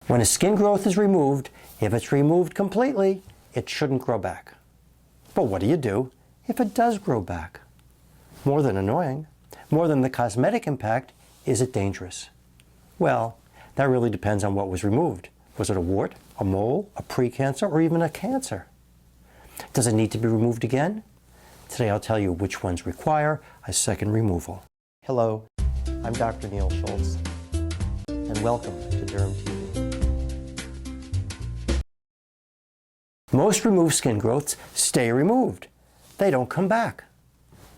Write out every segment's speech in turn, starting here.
When a skin growth is removed, if it's removed completely, it shouldn't grow back. But what do you do if it does grow back? More than annoying, more than the cosmetic impact, is it dangerous? Well, that really depends on what was removed. Was it a wart, a mole, a precancer, or even a cancer? Does it need to be removed again? Today I'll tell you which ones require a second removal. Hello, I'm Dr. Neil Schultz, and welcome to DermTV. Most removed skin growths stay removed. They don't come back.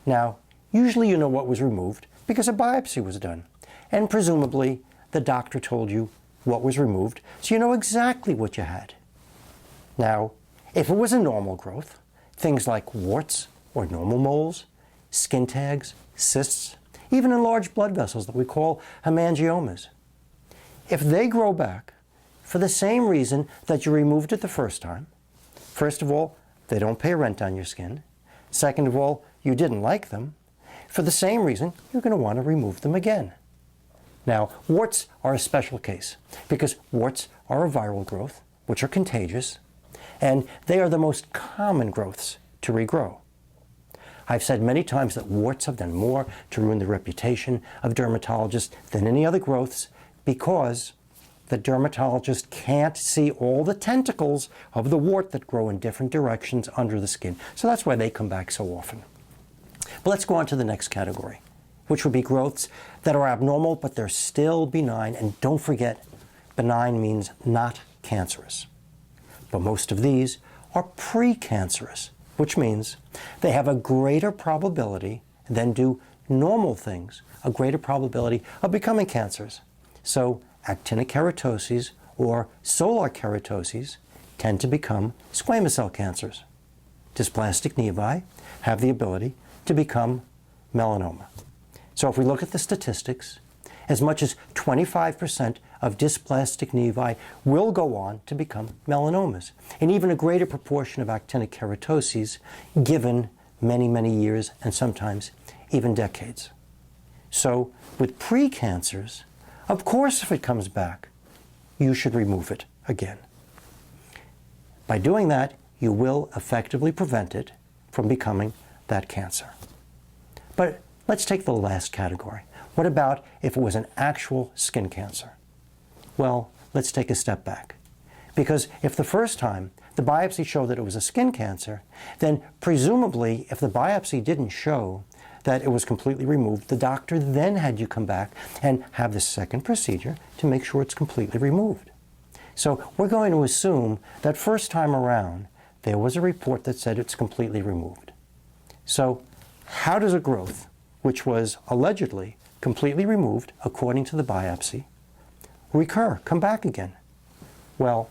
Now, usually you know what was removed because a biopsy was done, and presumably the doctor told you what was removed, so you know exactly what you had. Now, if it was a normal growth, things like warts or normal moles, skin tags, cysts, even enlarged blood vessels that we call hemangiomas, if they grow back for the same reason that you removed it the first time, first of all, they don't pay rent on your skin. Second of all, you didn't like them. For the same reason, you're going to want to remove them again. Now, warts are a special case because warts are a viral growth, which are contagious, and they are the most common growths to regrow. I've said many times that warts have done more to ruin the reputation of dermatologists than any other growths because the dermatologist can't see all the tentacles of the wart that grow in different directions under the skin. So that's why they come back so often. But let's go on to the next category, which would be growths that are abnormal, but they're still benign. And don't forget, benign means not cancerous. But most of these are precancerous, which means they have a greater probability than do normal things, a greater probability of becoming cancers. So actinic keratoses or solar keratoses tend to become squamous cell cancers. Dysplastic nevi have the ability to become melanoma. So if we look at the statistics, as much as 25% of dysplastic nevi will go on to become melanomas, and even a greater proportion of actinic keratoses given many, many years and sometimes even decades. So with precancers, of course if it comes back, you should remove it again. By doing that, you will effectively prevent it from becoming that cancer. But let's take the last category. What about if it was an actual skin cancer? Well, let's take a step back. Because if the first time the biopsy showed that it was a skin cancer, then presumably if the biopsy didn't show that it was completely removed, the doctor then had you come back and have the second procedure to make sure it's completely removed. So we're going to assume that first time around, there was a report that said it's completely removed. So how does a growth, which was allegedly completely removed according to the biopsy, recur, come back again? Well,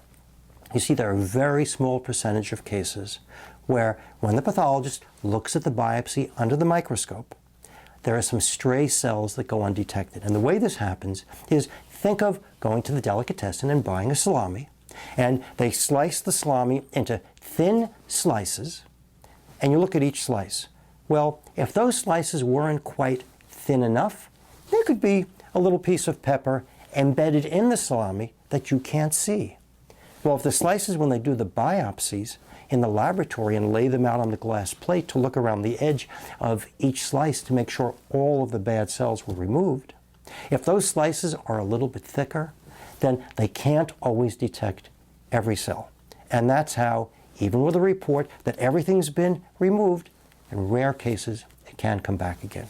you see there are a very small percentage of cases where when the pathologist looks at the biopsy under the microscope, there are some stray cells that go undetected. And the way this happens is, think of going to the delicatessen and buying a salami, and they slice the salami into thin slices, and you look at each slice. Well, if those slices weren't quite thin enough, there could be a little piece of pepper embedded in the salami that you can't see. Well, if the slices, when they do the biopsies in the laboratory and lay them out on the glass plate to look around the edge of each slice to make sure all of the bad cells were removed, if those slices are a little bit thicker, then they can't always detect every cell. And that's how, even with a report that everything's been removed, in rare cases, it can come back again.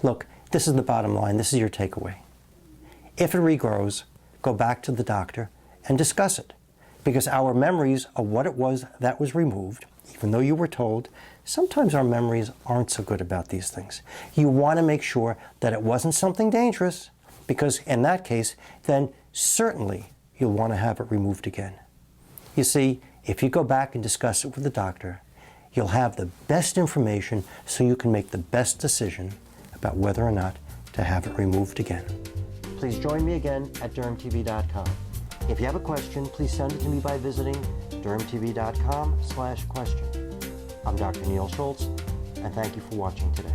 Look, this is the bottom line. This is your takeaway. If it regrows, go back to the doctor and discuss it, because our memories of what it was that was removed, even though you were told, sometimes our memories aren't so good about these things. You want to make sure that it wasn't something dangerous, because in that case, then certainly you'll want to have it removed again. You see, if you go back and discuss it with the doctor, you'll have the best information so you can make the best decision about whether or not to have it removed again. Please join me again at dermtv.com. If you have a question, please send it to me by visiting dermtv.com/question. I'm Dr. Neil Schultz, and thank you for watching today.